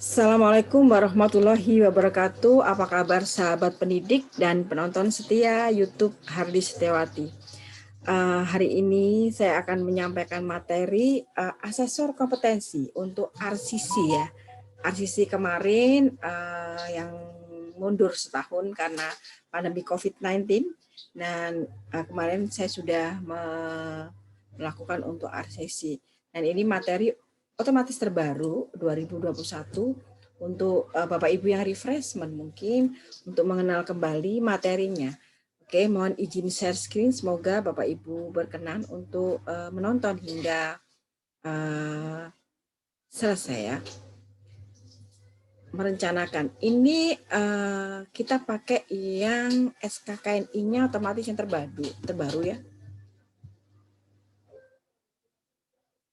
Assalamualaikum warahmatullahi wabarakatuh. Apa kabar sahabat pendidik dan penonton setia YouTube Hardi Setiawati? Hari ini saya akan menyampaikan materi asesor kompetensi untuk RCC ya. RCC kemarin yang mundur setahun karena pandemi COVID-19 dan kemarin saya sudah melakukan untuk RCC. Dan ini materi otomatis terbaru 2021 untuk Bapak Ibu yang refreshment mungkin untuk mengenal kembali materinya. Oke, mohon izin share screen. Semoga Bapak Ibu berkenan untuk menonton hingga selesai ya. Merencanakan. Ini kita pakai yang SKKNI-nya otomatis yang terbaru ya.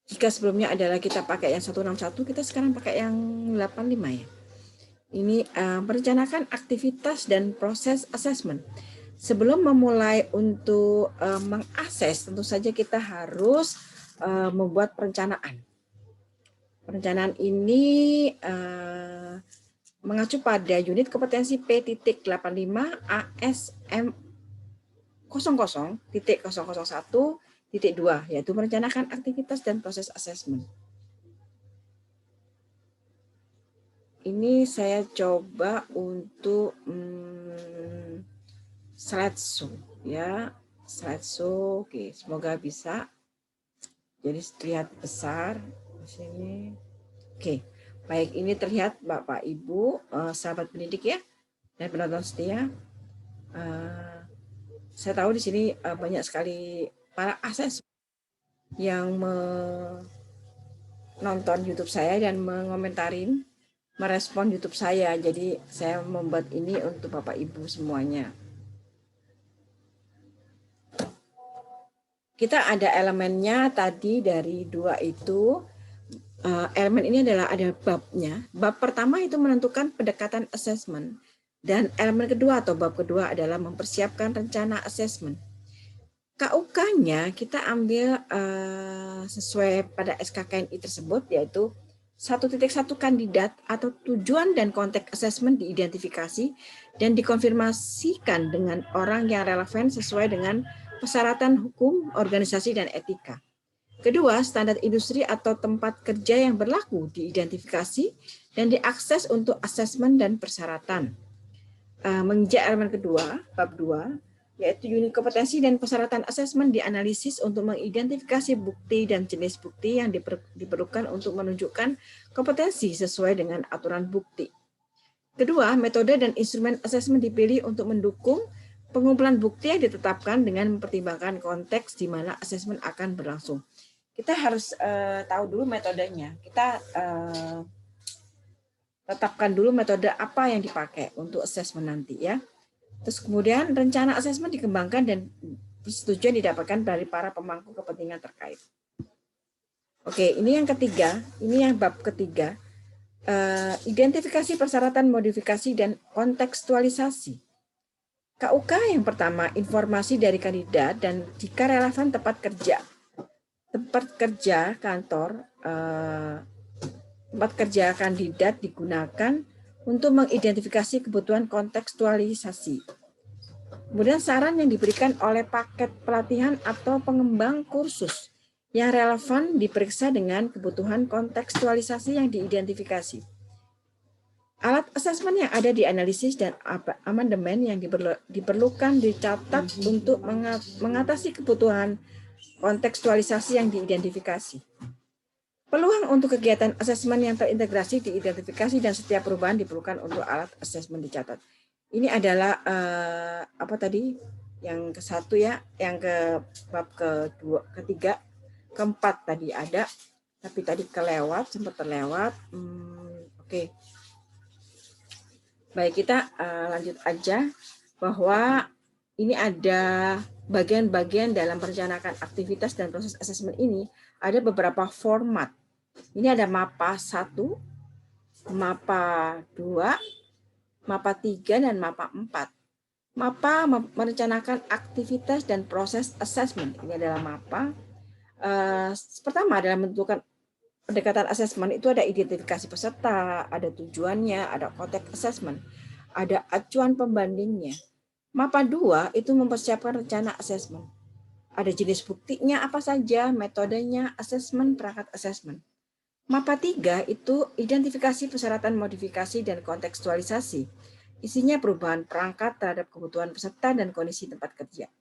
Jika sebelumnya adalah kita pakai yang 161, kita sekarang pakai yang 85 ya. Ini merencanakan aktivitas dan proses assessment. Sebelum memulai untuk mengakses, tentu saja kita harus membuat perencanaan. Perencanaan ini mengacu pada unit kompetensi P.85 ASM 00.001 titik 2, yaitu merencanakan aktivitas dan proses asesmen. Ini saya coba untuk slideshow ya, slideshow. Oke, semoga bisa. Jadi terlihat besar di sini. Oke, baik, ini terlihat Bapak Ibu, sahabat pendidik ya, dan penonton setia. Saya tahu di sini banyak sekali para asesor yang menonton YouTube saya dan menkomentarin, merespon YouTube saya. Jadi saya membuat ini untuk Bapak Ibu semuanya. Kita ada elemennya tadi dari 2 itu. Elemen ini adalah ada babnya. Bab pertama itu menentukan pendekatan assessment. Dan elemen kedua atau bab kedua adalah mempersiapkan rencana assessment. KUK-nya kita ambil sesuai pada SKKNI tersebut, yaitu 1.1 kandidat atau tujuan dan konteks assessment diidentifikasi dan dikonfirmasikan dengan orang yang relevan sesuai dengan persyaratan hukum, organisasi, dan etika. Kedua, standar industri atau tempat kerja yang berlaku diidentifikasi dan diakses untuk assessment dan persyaratan. Menginjak elemen kedua, bab 2, yaitu unit kompetensi dan persyaratan asesmen dianalisis untuk mengidentifikasi bukti dan jenis bukti yang diperlukan untuk menunjukkan kompetensi sesuai dengan aturan bukti. Kedua, metode dan instrumen asesmen dipilih untuk mendukung pengumpulan bukti yang ditetapkan dengan mempertimbangkan konteks di mana asesmen akan berlangsung. Kita harus tahu dulu metodenya. Kita tetapkan dulu metode apa yang dipakai untuk asesmen nanti ya. Terus kemudian rencana asesmen dikembangkan dan persetujuan didapatkan dari para pemangku kepentingan terkait. Oke, ini yang ketiga, ini yang bab ketiga, identifikasi persyaratan modifikasi dan kontekstualisasi. KUK yang pertama, informasi dari kandidat dan jika relevan tempat kerja kantor, tempat kerja kandidat digunakan untuk mengidentifikasi kebutuhan kontekstualisasi. Kemudian saran yang diberikan oleh paket pelatihan atau pengembang kursus yang relevan diperiksa dengan kebutuhan kontekstualisasi yang diidentifikasi. Alat asesmen yang ada dianalisis dan amandemen yang diperlukan dicatat untuk mengatasi kebutuhan kontekstualisasi yang diidentifikasi. Peluang untuk kegiatan asesmen yang terintegrasi diidentifikasi dan setiap perubahan diperlukan untuk alat asesmen dicatat. Ini adalah apa tadi? Yang ke-1 ya, yang ke bab ketiga, keempat tadi ada, tapi tadi sempat terlewat. Oke. Baik, kita lanjut aja bahwa ini ada bagian-bagian dalam perencanaan aktivitas dan proses asesmen ini, ada beberapa format. Ini ada MAPA 1, MAPA 2, MAPA 3, dan MAPA 4. MAPA merencanakan aktivitas dan proses assessment. Ini adalah MAPA. Pertama adalah menentukan pendekatan asesmen itu ada identifikasi peserta, ada tujuannya, ada konteks assessment, ada acuan pembandingnya. MAPA 2 itu mempersiapkan rencana asesmen. Ada jenis buktinya apa saja, metodenya, asesmen, perangkat asesmen. MAPA 3 itu identifikasi persyaratan modifikasi dan kontekstualisasi. Isinya perubahan perangkat terhadap kebutuhan peserta dan kondisi tempat kerja.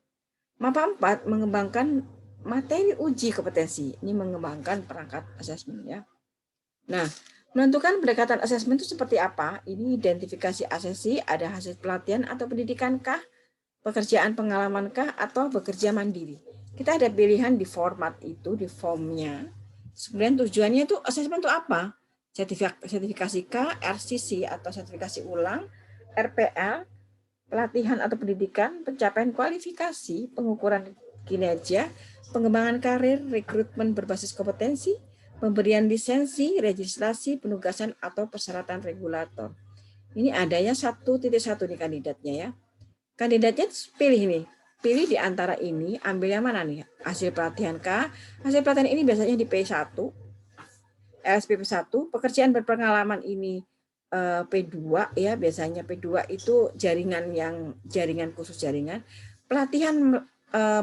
MAPA 4 mengembangkan materi uji kompetensi. Ini mengembangkan perangkat asesmen ya. Nah, menentukan pendekatan asesmen itu seperti apa? Ini identifikasi asesi, ada hasil pelatihan atau pendidikan kah? Pekerjaan pengalaman kah? Atau bekerja mandiri? Kita ada pilihan di format itu, di formnya. Kemudian tujuannya itu asesmen itu apa? Sertifikasi K, RCC atau sertifikasi ulang, RPL, pelatihan atau pendidikan, pencapaian kualifikasi, pengukuran kinerja, pengembangan karir, rekrutmen berbasis kompetensi, pemberian lisensi, registrasi, penugasan atau persyaratan regulator. Ini adanya 1.1 nih kandidatnya ya. Kandidatnya pilih nih, pilih di antara ini, ambil yang mana nih? Hasil pelatihan K. Hasil pelatihan ini biasanya di P1, LSPP 1, pekerjaan berpengalaman ini P2 ya, biasanya P2 itu jaringan khusus jaringan. Pelatihan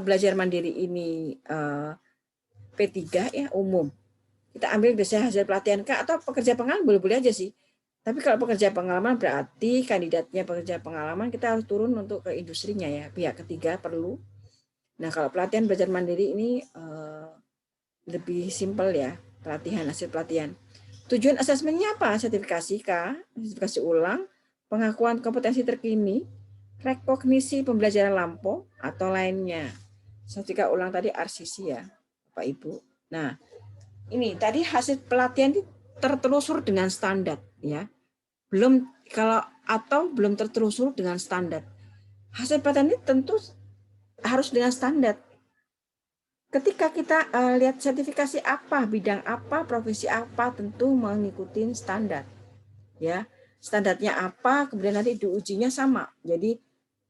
belajar mandiri ini P3 ya, umum. Kita ambil biasanya hasil pelatihan K atau pekerja pengalaman boleh-boleh aja sih. Tapi kalau pekerja pengalaman berarti kandidatnya pekerja pengalaman, kita harus turun untuk ke industrinya ya, pihak ketiga perlu. Nah, kalau pelatihan belajar mandiri ini lebih simpel ya, pelatihan, hasil pelatihan. Tujuan asesmennya apa? Sertifikasi K, sertifikasi ulang, pengakuan kompetensi terkini, rekognisi pembelajaran lampau, atau lainnya. Sertifikat ulang tadi RCC ya, Bapak Ibu. Nah, ini tadi hasil pelatihan itu tertelusur dengan standar ya. Belum tertelusur dengan standar. Hasil pelatihan ini tentu harus dengan standar. Ketika kita lihat sertifikasi apa, bidang apa, profesi apa, tentu mengikuti standar. Ya, standarnya apa, kemudian nanti diujinya sama. Jadi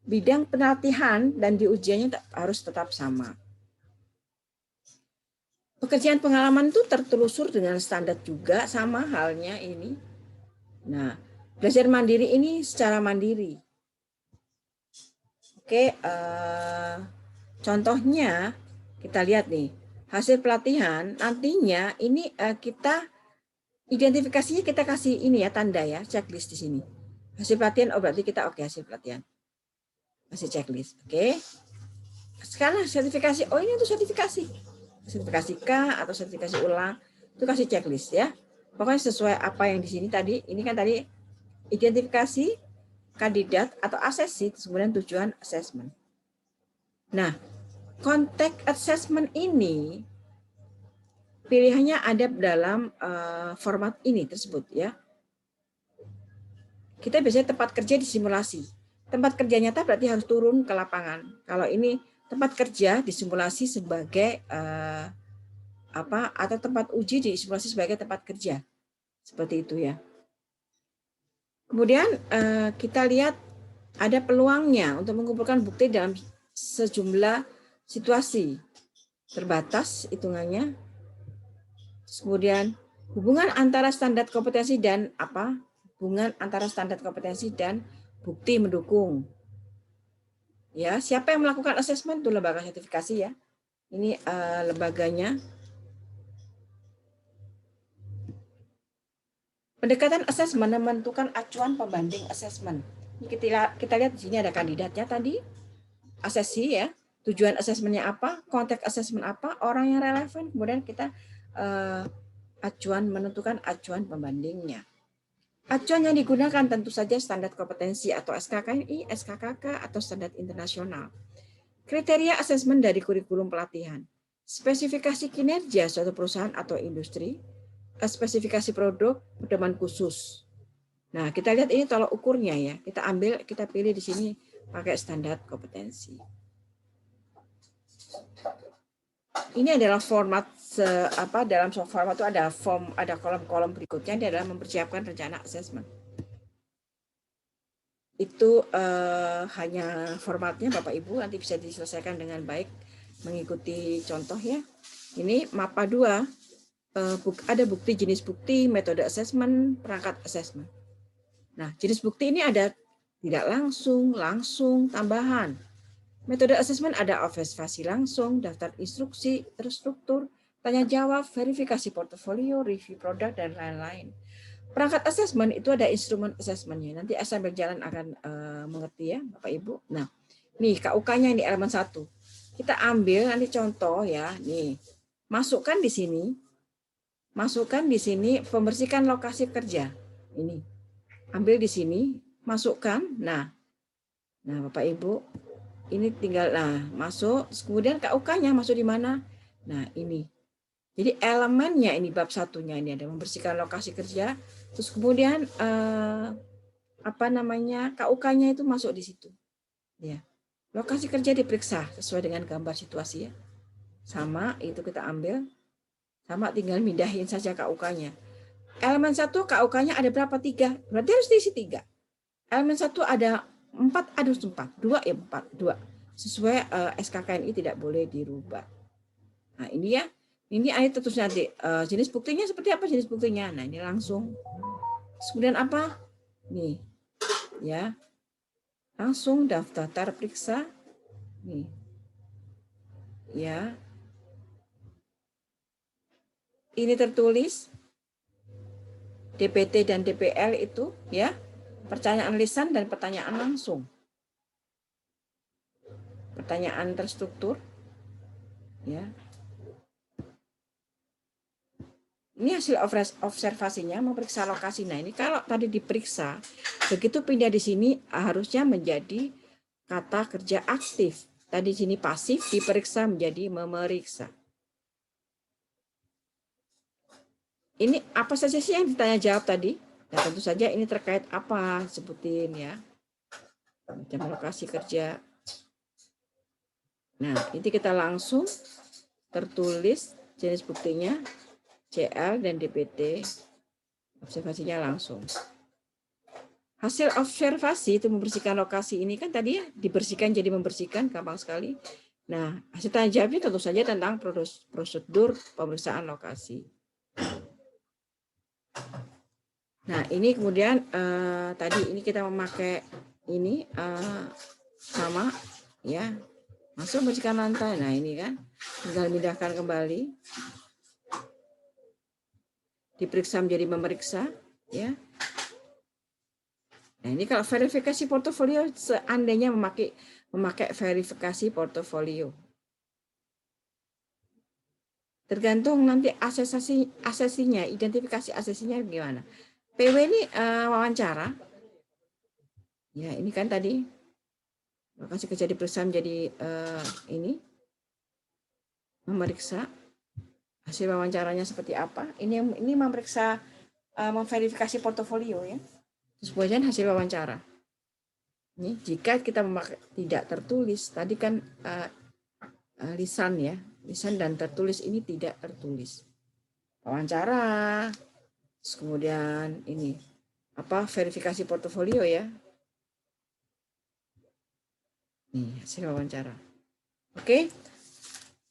bidang pelatihan dan diujiannya harus tetap sama. Pekerjaan pengalaman itu tertelusur dengan standar juga, sama halnya ini. Nah, belajar mandiri ini secara mandiri. Oke, contohnya kita lihat nih, hasil pelatihan nantinya ini kita identifikasinya kita kasih ini ya, tanda ya, checklist di sini. Hasil pelatihan, oh berarti kita oke hasil pelatihan. Hasil checklist, oke. Sekarang sertifikasi, oh ini untuk sertifikasi. Sertifikasi K atau sertifikasi ulang, itu kasih checklist ya. Pokoknya sesuai apa yang di sini tadi, ini kan tadi identifikasi kandidat atau asesi, kemudian tujuan assessment. Nah, konteks assessment ini pilihannya ada dalam format ini tersebut ya. Kita biasanya tempat kerja disimulasi. Tempat kerja nyata berarti harus turun ke lapangan. Kalau ini tempat kerja disimulasi sebagai atau tempat uji disimulasi sebagai tempat kerja. Seperti itu ya. Kemudian kita lihat ada peluangnya untuk mengumpulkan bukti dalam sejumlah situasi. Terbatas hitungannya. Kemudian hubungan antara standar kompetensi dan hubungan antara standar kompetensi dan bukti mendukung. Ya, siapa yang melakukan asesmen itu lembaga sertifikasi ya. Ini lembaganya. Pendekatan asesmen menentukan acuan pembanding asesmen. Kita lihat di sini ada kandidatnya tadi, asesi ya. Tujuan asesmennya apa, konteks asesmen apa, orang yang relevan, kemudian kita menentukan acuan pembandingnya. Acuan yang digunakan tentu saja standar kompetensi atau SKKNI, SKKK, atau standar internasional. Kriteria asesmen dari kurikulum pelatihan. Spesifikasi kinerja suatu perusahaan atau industri, spesifikasi produk, pedoman khusus. Nah, kita lihat ini tolak ukurnya ya. Kita pilih di sini pakai standar kompetensi. Ini adalah format dalam format itu ada kolom-kolom berikutnya, ini adalah mempersiapkan rencana asesmen. Itu hanya formatnya Bapak Ibu, nanti bisa diselesaikan dengan baik mengikuti contoh ya. Ini MAPA 2. ada bukti, jenis bukti, metode assessment, perangkat assessment. Nah, jenis bukti ini ada tidak langsung, langsung, tambahan. Metode assessment ada observasi langsung, daftar instruksi, terstruktur, tanya jawab, verifikasi portofolio, review produk, dan lain-lain. Perangkat assessment itu ada instrumen assessmentnya. Nanti sambil jalan akan mengerti ya, Bapak Ibu. Nah, nih KUK-nya ini elemen 1. Kita ambil nanti contoh ya, nih. Masukkan di sini pembersihan lokasi kerja. Ini. Ambil di sini, masukkan. Nah, Bapak Ibu, ini tinggal masuk, kemudian KUK-nya masuk di mana? Nah, ini. Jadi elemennya ini bab 1-nya ini ada membersihkan lokasi kerja, terus kemudian KUK-nya itu masuk di situ. Ya. Lokasi kerja diperiksa sesuai dengan gambar situasi ya. Sama itu kita ambil, sama tinggal mindahin saja KUK-nya. Elemen 1 KUK-nya ada berapa? 3. Berarti harus diisi 3. Elemen 1 ada 4, ada 4. 2 ya 4, 2. Sesuai SKKNI tidak boleh dirubah. Nah, ini ya. Ini ayat terus nanti jenis buktinya seperti apa jenis buktinya. Nah, ini langsung. Kemudian apa? Nih. Ya. Langsung daftar periksa. Nih. Ya. Ini tertulis DPT dan DPL itu ya. Pertanyaan lisan dan pertanyaan langsung. Pertanyaan terstruktur. Ya. Ini hasil observasinya memeriksa lokasi. Nah, ini kalau tadi diperiksa, begitu pindah di sini harusnya menjadi kata kerja aktif. Tadi sini pasif, diperiksa menjadi memeriksa. Ini apa saja sih yang ditanya jawab tadi? Nah, tentu saja ini terkait apa? Sebutin ya. Jam lokasi kerja. Nah, ini kita langsung tertulis jenis buktinya. CL dan DPT, observasinya langsung. Hasil observasi itu membersihkan lokasi ini kan tadi ya, dibersihkan jadi membersihkan, gampang sekali. Nah, hasil tanya jawabnya tentu saja tentang prosedur pemeriksaan lokasi. Nah, ini kemudian tadi ini kita memakai ini sama ya, masuk membersihkan lantai. Nah, ini kan tinggal pindahkan kembali. Diperiksa menjadi memeriksa ya. Nah, ini kalau verifikasi portofolio seandainya memakai verifikasi portofolio. Tergantung nanti asesinya, identifikasi asesinya gimana. PW ini wawancara. Ya, ini kan tadi lokasi kerja diperiksa menjadi ini memeriksa. Hasil wawancaranya seperti apa? Ini memeriksa memverifikasi portofolio ya. Terus kemudian hasil wawancara. Ini jika kita memakai tidak tertulis, tadi kan lisan ya, lisan dan tertulis ini tidak tertulis. Wawancara, terus kemudian ini verifikasi portofolio ya. Nih hasil wawancara. Oke.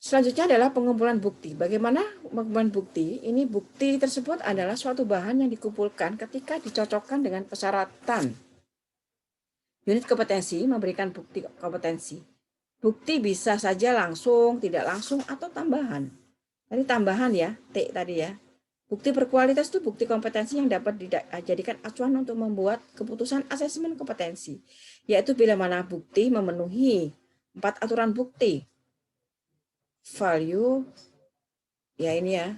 Selanjutnya adalah pengumpulan bukti. Bagaimana pengumpulan bukti? Ini bukti tersebut adalah suatu bahan yang dikumpulkan ketika dicocokkan dengan persyaratan. Unit kompetensi memberikan bukti kompetensi. Bukti bisa saja langsung, tidak langsung, atau tambahan. Tadi tambahan ya, T tadi ya. Bukti berkualitas itu bukti kompetensi yang dapat dijadikan acuan untuk membuat keputusan asesmen kompetensi. Yaitu bila mana bukti memenuhi 4 aturan bukti. Value ya ini ya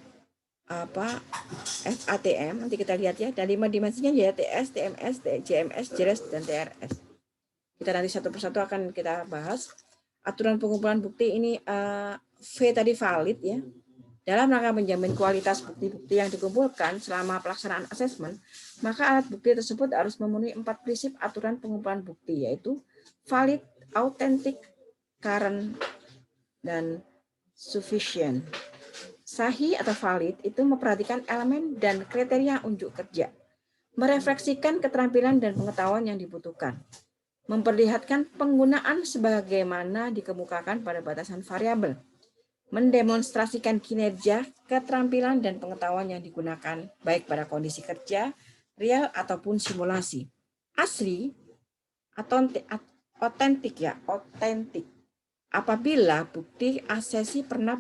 FATM, nanti kita lihat ya, dan 5 dimensinya ya TS, TMS, JMS, JRS, dan TRS. Kita nanti satu persatu akan kita bahas. Aturan pengumpulan bukti ini V tadi valid ya. Dalam rangka menjamin kualitas bukti-bukti yang dikumpulkan selama pelaksanaan asesmen, maka alat bukti tersebut harus memenuhi 4 prinsip aturan pengumpulan bukti, yaitu valid, authentic, current, dan sufficient. Sahih atau valid itu memperhatikan elemen dan kriteria unjuk kerja, merefleksikan keterampilan dan pengetahuan yang dibutuhkan, memperlihatkan penggunaan sebagaimana dikemukakan pada batasan variabel, mendemonstrasikan kinerja, keterampilan, dan pengetahuan yang digunakan baik pada kondisi kerja, real, ataupun simulasi. Asli atau otentik ya, otentik. Apabila bukti asesi pernah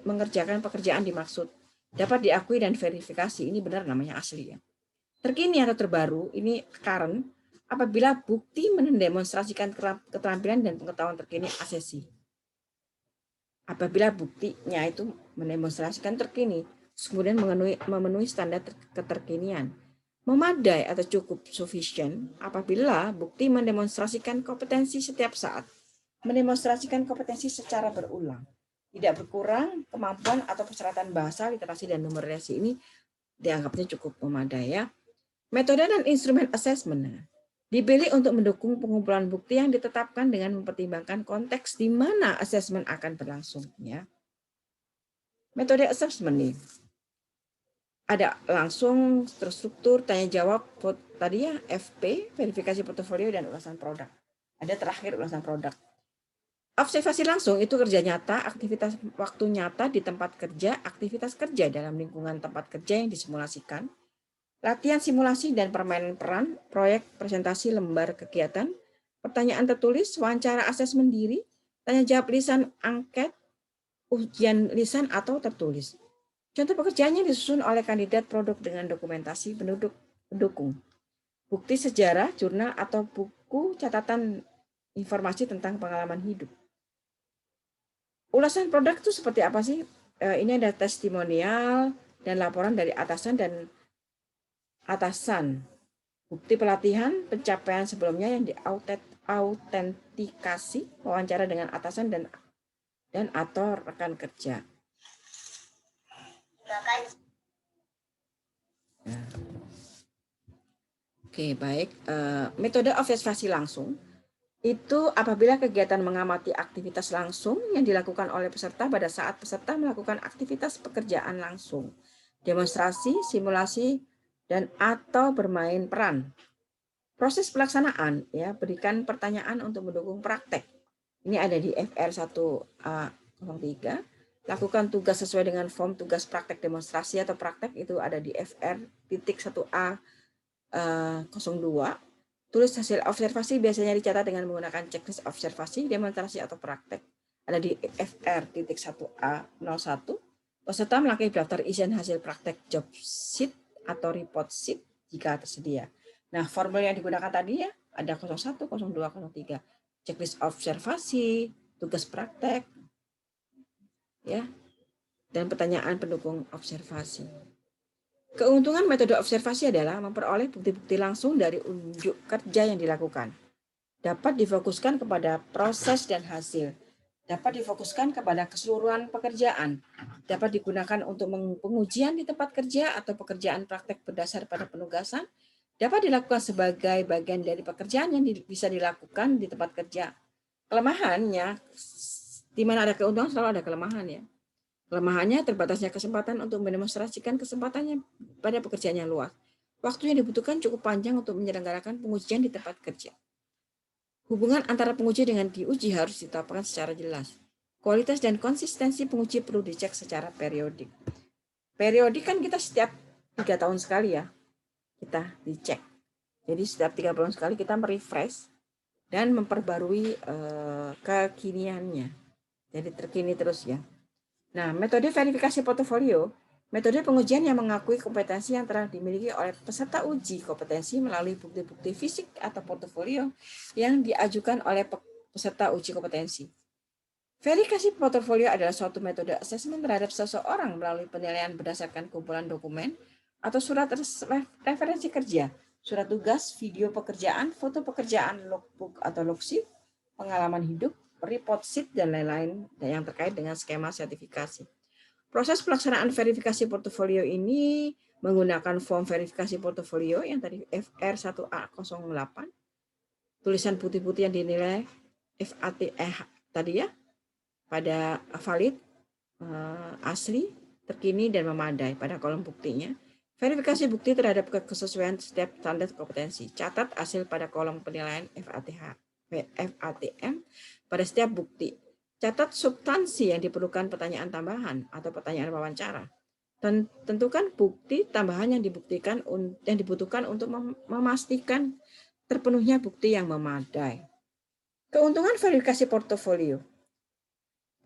mengerjakan pekerjaan dimaksud, dapat diakui dan verifikasi, ini benar namanya asli ya. Terkini atau terbaru, ini current, apabila bukti mendemonstrasikan keterampilan dan pengetahuan terkini asesi. Apabila buktinya itu mendemonstrasikan terkini, kemudian memenuhi standar keterkinian. Memadai atau cukup sufficient apabila bukti mendemonstrasikan kompetensi setiap saat, mendemonstrasikan kompetensi secara berulang, tidak berkurang kemampuan atau persyaratan bahasa, literasi, dan numerasi ini dianggapnya cukup memadai ya. Metode dan instrumen assessment dipilih untuk mendukung pengumpulan bukti yang ditetapkan dengan mempertimbangkan konteks di mana asesmen akan berlangsung. Ya. Metode assessment nih, ada langsung, terstruktur, tanya jawab, tadi ya FP, verifikasi portofolio, dan ulasan produk. Ada terakhir ulasan produk. Observasi langsung itu kerja nyata, aktivitas waktu nyata di tempat kerja, aktivitas kerja dalam lingkungan tempat kerja yang disimulasikan, latihan simulasi dan permainan peran, proyek, presentasi, lembar kegiatan, pertanyaan tertulis, wawancara asesmen diri, tanya jawab lisan, angket, ujian lisan atau tertulis. Contoh pekerjaannya disusun oleh kandidat produk dengan dokumentasi pendukung, bukti sejarah, jurnal, atau buku catatan informasi tentang pengalaman hidup. Ulasan produk itu seperti apa sih? Ini ada testimonial dan laporan dari atasan, bukti pelatihan, pencapaian sebelumnya yang diautentikasi, wawancara dengan atasan dan atau rekan kerja. Oke, baik. Metode observasi langsung itu apabila kegiatan mengamati aktivitas langsung yang dilakukan oleh peserta pada saat peserta melakukan aktivitas pekerjaan langsung, demonstrasi, simulasi, dan atau bermain peran. Proses pelaksanaan, ya, berikan pertanyaan untuk mendukung praktek. Ini ada di FR1A03. Lakukan tugas sesuai dengan form tugas praktek demonstrasi atau praktek, itu ada di FR.1A02. Tulis hasil observasi biasanya dicatat dengan menggunakan checklist observasi, demonstrasi, atau praktek. Ada di FR.1A01. Peserta melengkapi daftar isian hasil praktek job sheet atau report sheet jika tersedia. Nah, formulir yang digunakan tadi ya, ada 01, 02, 03. Checklist observasi, tugas praktek, ya, dan pertanyaan pendukung observasi. Keuntungan metode observasi adalah memperoleh bukti-bukti langsung dari unjuk kerja yang dilakukan. Dapat difokuskan kepada proses dan hasil. Dapat difokuskan kepada keseluruhan pekerjaan. Dapat digunakan untuk pengujian di tempat kerja atau pekerjaan praktek berdasar pada penugasan. Dapat dilakukan sebagai bagian dari pekerjaan yang bisa dilakukan di tempat kerja. Kelemahannya, di mana ada keuntungan selalu ada kelemahan ya. Kelemahannya terbatasnya kesempatan untuk mendemonstrasikan kesempatannya pada pekerjaan yang luas. Waktu yang dibutuhkan cukup panjang untuk menyelenggarakan pengujian di tempat kerja. Hubungan antara penguji dengan diuji harus ditetapkan secara jelas. Kualitas dan konsistensi penguji perlu dicek secara periodik. Periodik kan kita setiap 3 tahun sekali ya, kita dicek. Jadi setiap 3 bulan sekali kita merefresh dan memperbarui kekiniannya. Jadi terkini terus ya. Nah, metode verifikasi portofolio, metode pengujian yang mengakui kompetensi yang telah dimiliki oleh peserta uji kompetensi melalui bukti-bukti fisik atau portofolio yang diajukan oleh peserta uji kompetensi. Verifikasi portofolio adalah suatu metode asesmen terhadap seseorang melalui penilaian berdasarkan kumpulan dokumen atau surat referensi kerja, surat tugas, video pekerjaan, foto pekerjaan, logbook atau logsheet, pengalaman hidup, report sheet, dan lain-lain yang terkait dengan skema sertifikasi. Proses pelaksanaan verifikasi portofolio ini menggunakan form verifikasi portofolio yang tadi FR1A08, tulisan putih-putih yang dinilai tadi ya, pada valid, asli, terkini, dan memadai pada kolom buktinya. Verifikasi bukti terhadap kesesuaian setiap standar kompetensi. Catat hasil pada kolom penilaian FATM pada setiap bukti. Catat substansi yang diperlukan pertanyaan tambahan atau pertanyaan wawancara. Dan tentukan bukti tambahan yang dibutuhkan untuk memastikan terpenuhnya bukti yang memadai. Keuntungan verifikasi portofolio.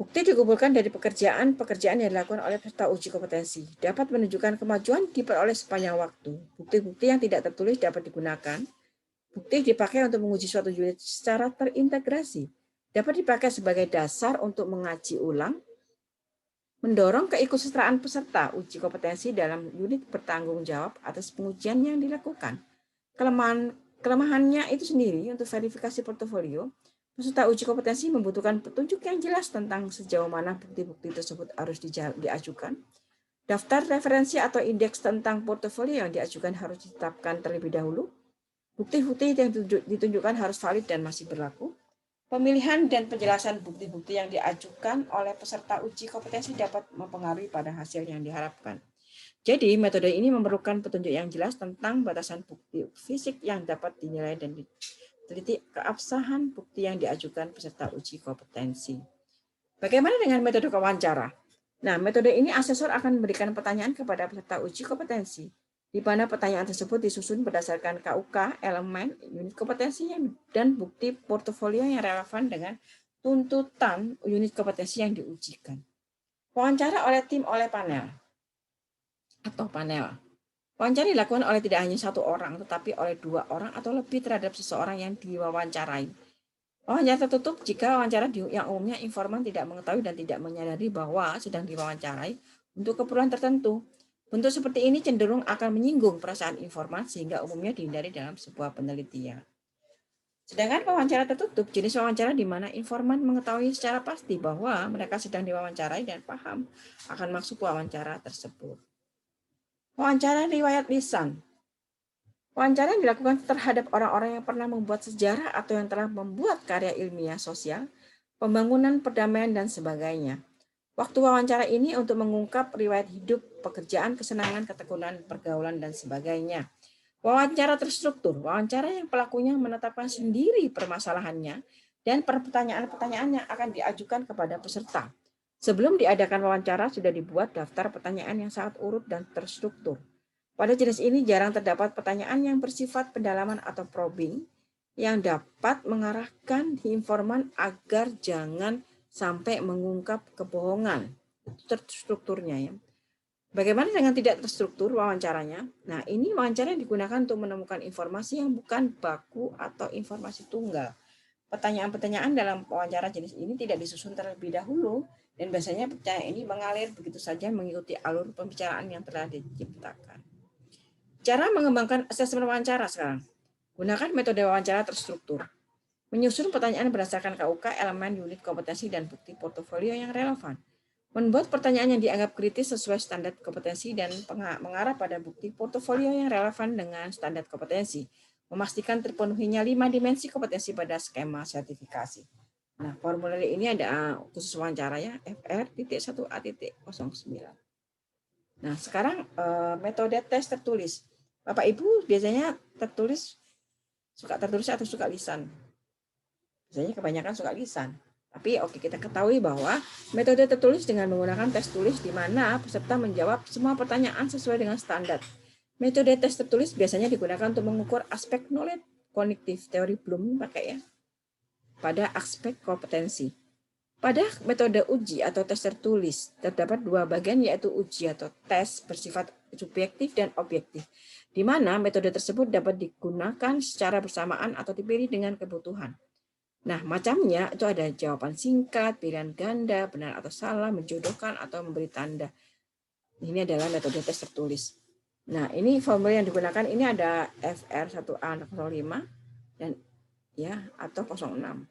Bukti dikumpulkan dari pekerjaan yang dilakukan oleh peserta uji kompetensi. Dapat menunjukkan kemajuan diperoleh sepanjang waktu. Bukti-bukti yang tidak tertulis dapat digunakan. Bukti dipakai untuk menguji suatu unit secara terintegrasi. Dapat dipakai sebagai dasar untuk mengaji ulang, mendorong keikutsertaan peserta uji kompetensi dalam unit bertanggung jawab atas pengujian yang dilakukan. Kelemahannya itu sendiri untuk verifikasi portofolio, peserta uji kompetensi membutuhkan petunjuk yang jelas tentang sejauh mana bukti-bukti tersebut harus diajukan. Daftar referensi atau indeks tentang portofolio yang diajukan harus ditetapkan terlebih dahulu. Bukti-bukti yang ditunjukkan harus valid dan masih berlaku. Pemilihan dan penjelasan bukti-bukti yang diajukan oleh peserta uji kompetensi dapat mempengaruhi pada hasil yang diharapkan. Jadi, metode ini memerlukan petunjuk yang jelas tentang batasan bukti fisik yang dapat dinilai dan diteliti keabsahan bukti yang diajukan peserta uji kompetensi. Bagaimana dengan metode wawancara? Nah, metode ini asesor akan memberikan pertanyaan kepada peserta uji kompetensi, di mana pertanyaan tersebut disusun berdasarkan KUK, elemen, unit kompetensinya, dan bukti portofolio yang relevan dengan tuntutan unit kompetensi yang diujikan. Wawancara oleh tim oleh panel atau panel. Wawancara dilakukan oleh tidak hanya satu orang, tetapi oleh 2 orang atau lebih terhadap seseorang yang diwawancarai. Wawancara tertutup jika wawancara yang umumnya informan tidak mengetahui dan tidak menyadari bahwa sedang diwawancarai untuk keperluan tertentu. Bentuk seperti ini cenderung akan menyinggung perasaan informan sehingga umumnya dihindari dalam sebuah penelitian. Sedangkan wawancara tertutup, jenis wawancara di mana informan mengetahui secara pasti bahwa mereka sedang diwawancarai dan paham akan maksud wawancara tersebut. Wawancara riwayat lisan. Wawancara yang dilakukan terhadap orang-orang yang pernah membuat sejarah atau yang telah membuat karya ilmiah sosial, pembangunan perdamaian, dan sebagainya. Waktu wawancara ini untuk mengungkap riwayat hidup, pekerjaan, kesenangan, ketekunan, pergaulan, dan sebagainya. Wawancara terstruktur, wawancara yang pelakunya menetapkan sendiri permasalahannya dan pertanyaan-pertanyaan yang akan diajukan kepada peserta. Sebelum diadakan wawancara, sudah dibuat daftar pertanyaan yang sangat urut dan terstruktur. Pada jenis ini jarang terdapat pertanyaan yang bersifat pendalaman atau probing yang dapat mengarahkan informan agar jangan sampai mengungkap kebohongan. Itu terstrukturnya ya. Bagaimana dengan tidak terstruktur wawancaranya? Nah, ini wawancara yang digunakan untuk menemukan informasi yang bukan baku atau informasi tunggal. Pertanyaan-pertanyaan dalam wawancara jenis ini tidak disusun terlebih dahulu dan biasanya pertanyaan ini mengalir begitu saja mengikuti alur pembicaraan yang telah diciptakan. Cara mengembangkan asesmen wawancara sekarang. Gunakan metode wawancara terstruktur. Menyusun pertanyaan berdasarkan KUK, elemen, unit kompetensi, dan bukti portofolio yang relevan. Membuat pertanyaan yang dianggap kritis sesuai standar kompetensi dan mengarah pada bukti portofolio yang relevan dengan standar kompetensi. Memastikan terpenuhinya 5 dimensi kompetensi pada skema sertifikasi. Nah, formulir ini ada khusus wawancara ya, FR.1A.09. Nah, sekarang metode tes tertulis. Bapak Ibu biasanya suka tertulis atau suka lisan? Biasanya kebanyakan suka lisan. Tapi oke, kita ketahui bahwa metode tertulis dengan menggunakan tes tulis di mana peserta menjawab semua pertanyaan sesuai dengan standar. Metode tes tertulis biasanya digunakan untuk mengukur aspek knowledge kognitif, teori Bloom pakai ya, pada aspek kompetensi. Pada metode uji atau tes tertulis terdapat 2 bagian, yaitu uji atau tes bersifat subjektif dan objektif, di mana metode tersebut dapat digunakan secara bersamaan atau dipilih dengan kebutuhan. Nah, macamnya itu ada jawaban singkat, pilihan ganda, benar atau salah, menjodohkan atau memberi tanda. Ini adalah metode tes tertulis. Nah, ini formulir yang digunakan ini ada FR1A05 dan ya atau 06.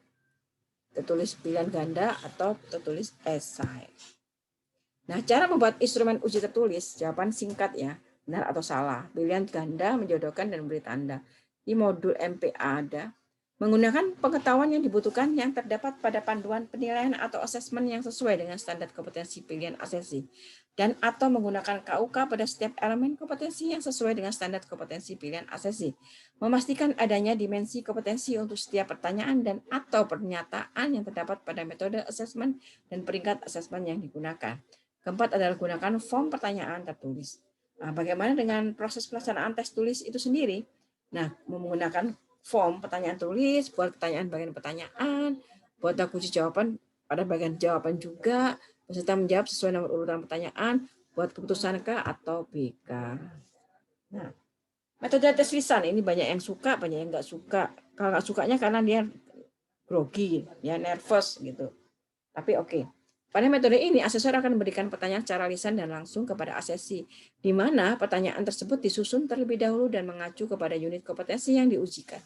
Tertulis pilihan ganda atau tertulis esai. Nah, cara membuat instrumen uji tertulis, jawaban singkat ya, benar atau salah, pilihan ganda, menjodohkan, dan memberi tanda. Di modul MPA ada. Menggunakan pengetahuan yang dibutuhkan yang terdapat pada panduan penilaian atau asesmen yang sesuai dengan standar kompetensi pilihan asesi. dan atau menggunakan KUK pada setiap elemen kompetensi yang sesuai dengan standar kompetensi pilihan asesi. Memastikan adanya dimensi kompetensi untuk setiap pertanyaan dan atau pernyataan yang terdapat pada metode asesmen dan peringkat asesmen yang digunakan. Keempat adalah gunakan form pertanyaan tertulis. Nah, bagaimana dengan proses pelaksanaan tes tulis itu sendiri? Nah, menggunakan form pertanyaan tulis, buat pertanyaan bagian pertanyaan, buat kunci jawaban pada bagian jawaban juga, peserta menjawab sesuai nomor urutan pertanyaan, buat keputusan K atau BK. Nah, metode tes lisan ini banyak yang suka, banyak yang nggak suka. Kalau nggak sukanya karena dia grogi, ya nervous gitu. Tapi oke. Pada metode ini, asesor akan memberikan pertanyaan secara lisan dan langsung kepada asesi, di mana pertanyaan tersebut disusun terlebih dahulu dan mengacu kepada unit kompetensi yang diujikan.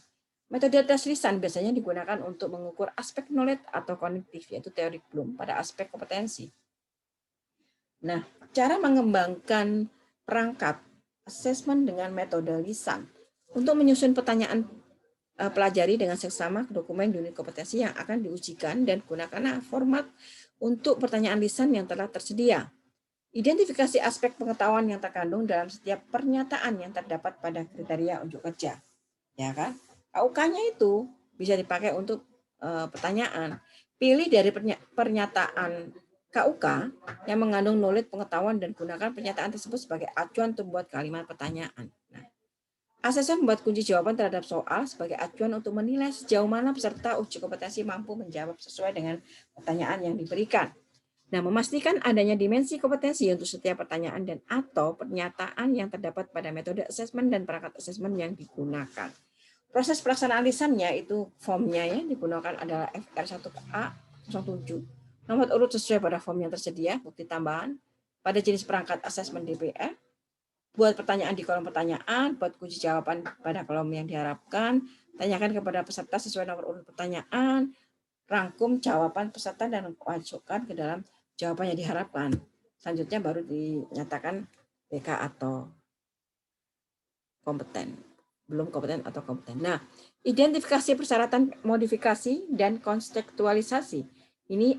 Metode tes lisan biasanya digunakan untuk mengukur aspek knowledge atau kognitif, yaitu teori Bloom, pada aspek kompetensi. Nah, cara mengembangkan perangkat asesmen dengan metode lisan untuk menyusun pertanyaan pelajari dengan seksama dokumen unit kompetensi yang akan diujikan dan gunakan format untuk pertanyaan lisan yang telah tersedia. Identifikasi aspek pengetahuan yang terkandung dalam setiap pernyataan yang terdapat pada kriteria unjuk kerja. Ya kan? KUK-nya itu bisa dipakai untuk pertanyaan. Pilih dari pernyataan KUK yang mengandung knowledge pengetahuan dan gunakan pernyataan tersebut sebagai acuan untuk membuat kalimat pertanyaan. Nah, asesor membuat kunci jawaban terhadap soal sebagai acuan untuk menilai sejauh mana peserta uji kompetensi mampu menjawab sesuai dengan pertanyaan yang diberikan. Nah, memastikan adanya dimensi kompetensi untuk setiap pertanyaan dan atau pernyataan yang terdapat pada metode asesmen dan perangkat asesmen yang digunakan. Proses pelaksanaan lisannya itu formnya ya digunakan adalah FR1A 07. Nomor urut sesuai pada form yang tersedia, bukti tambahan pada jenis perangkat asesmen DPR. Buat pertanyaan di kolom pertanyaan, buat kunci jawaban pada kolom yang diharapkan, tanyakan kepada peserta sesuai nomor urut pertanyaan, rangkum jawaban peserta dan masukkan ke dalam jawaban yang diharapkan. Selanjutnya baru dinyatakan BK atau kompeten. Belum kompeten atau kompeten. Nah, identifikasi persyaratan modifikasi dan kontekstualisasi. Ini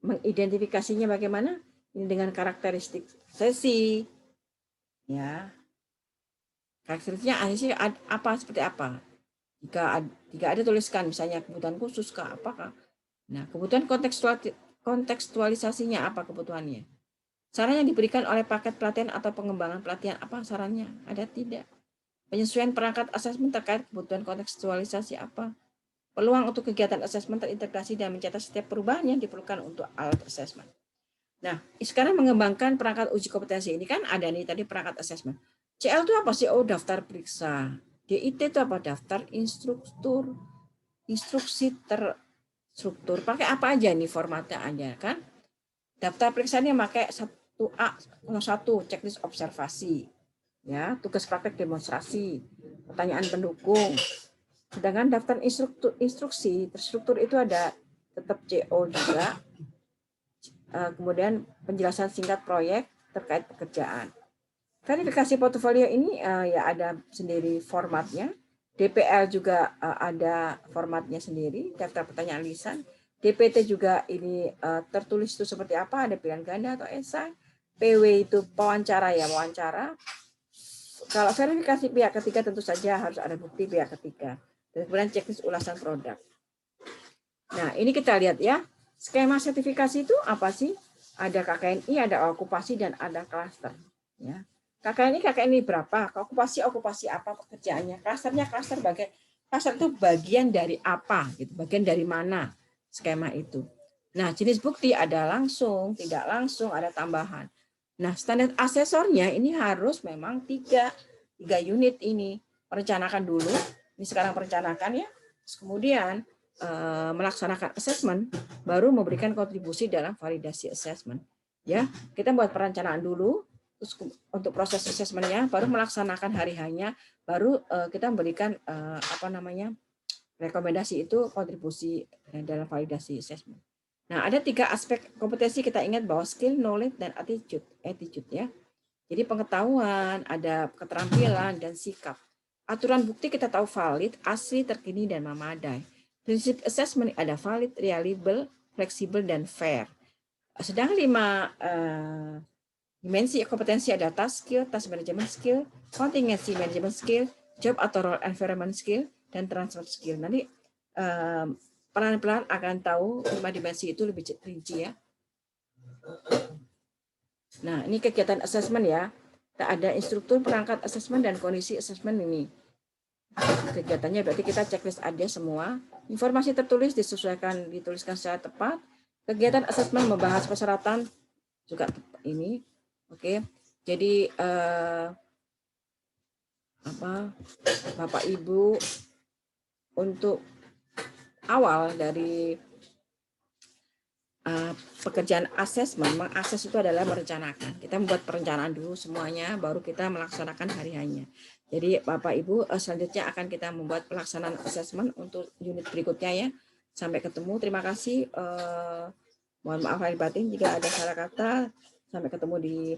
mengidentifikasinya bagaimana? Ini dengan karakteristik sesi. Ya. Karakteristiknya sesi apa seperti apa? Jika ada tuliskan misalnya kebutuhan khusus ke apakah. Nah, kebutuhan kontekstualisasinya apa kebutuhannya? Saran yang diberikan oleh paket pelatihan atau pengembangan pelatihan apa sarannya? Ada tidak? Penyesuaian perangkat asesmen terkait kebutuhan kontekstualisasi apa? Peluang untuk kegiatan asesmen terintegrasi dan mencatat setiap perubahan yang diperlukan untuk alat asesmen. Nah, sekarang mengembangkan perangkat uji kompetensi ini kan ada nih tadi perangkat asesmen. CL itu apa sih? Oh, daftar periksa. DIT itu apa? Daftar instruksi terstruktur. Pakai apa aja nih formatnya aja kan? Daftar periksa ini pakai 1A, 1 checklist observasi, ya, tugas praktek demonstrasi, pertanyaan pendukung. Sedangkan daftar instruksi terstruktur itu ada tetap CO juga, kemudian penjelasan singkat proyek terkait pekerjaan. Verifikasi portofolio ini ya ada sendiri formatnya. DPL juga ada formatnya sendiri, daftar pertanyaan lisan. DPT juga ini tertulis itu seperti apa, ada pilihan ganda atau esai. PW itu wawancara ya, wawancara. Kalau verifikasi pihak ketiga tentu saja harus ada bukti pihak ketiga. Dan kemudian checklist ulasan produk. Nah, ini kita lihat ya. Skema sertifikasi itu apa sih? Ada KKNI, ada okupasi, dan ada klaster. Ya. KKNI berapa? Okupasi apa pekerjaannya? Klasternya klaster itu bagian dari apa? Gitu. Bagian dari mana skema itu? Nah, jenis bukti ada langsung, tidak langsung, ada tambahan. Nah, standar asesornya ini harus memang tiga unit ini. Perencanakan dulu. Ini sekarang perencanakan ya. Terus kemudian melaksanakan asesmen, baru memberikan kontribusi dalam validasi asesmen. Ya, kita buat perencanaan dulu, terus untuk proses asesmennya, baru melaksanakan hari-harinya, baru kita memberikan rekomendasi itu kontribusi dalam validasi asesmen. Nah, ada 3 aspek kompetensi kita ingat bahwa skill, knowledge, dan attitude ya. Jadi pengetahuan, ada keterampilan dan sikap. Aturan bukti kita tahu valid, asli, terkini, dan memadai. Prinsip assessment ada valid, reliable, fleksibel, dan fair. Sedang 5 dimensi kompetensi ada task skill, task management skill, contingency management skill, job atau role environment skill, dan transfer skill. Nanti pelan-pelan akan tahu 5 dimensi itu lebih rinci ya. Nah, ini kegiatan assessment ya. Ada instruktur, perangkat assessment, dan kondisi assessment ini. Kegiatannya berarti kita checklist ada semua. Informasi tertulis dituliskan secara tepat. Kegiatan assessment membahas persyaratan juga ini. Oke. Jadi Bapak Ibu untuk awal dari pekerjaan asesmen, mengakses itu adalah merencanakan. Kita membuat perencanaan dulu semuanya, baru kita melaksanakan hari-harinya. Jadi Bapak Ibu selanjutnya akan kita membuat pelaksanaan asesmen untuk unit berikutnya ya. Sampai ketemu. Terima kasih. Mohon maaf lahir batin jika ada salah kata. Sampai ketemu di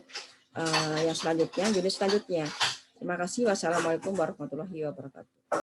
yang selanjutnya, unit selanjutnya. Terima kasih. Wassalamualaikum warahmatullahi wabarakatuh.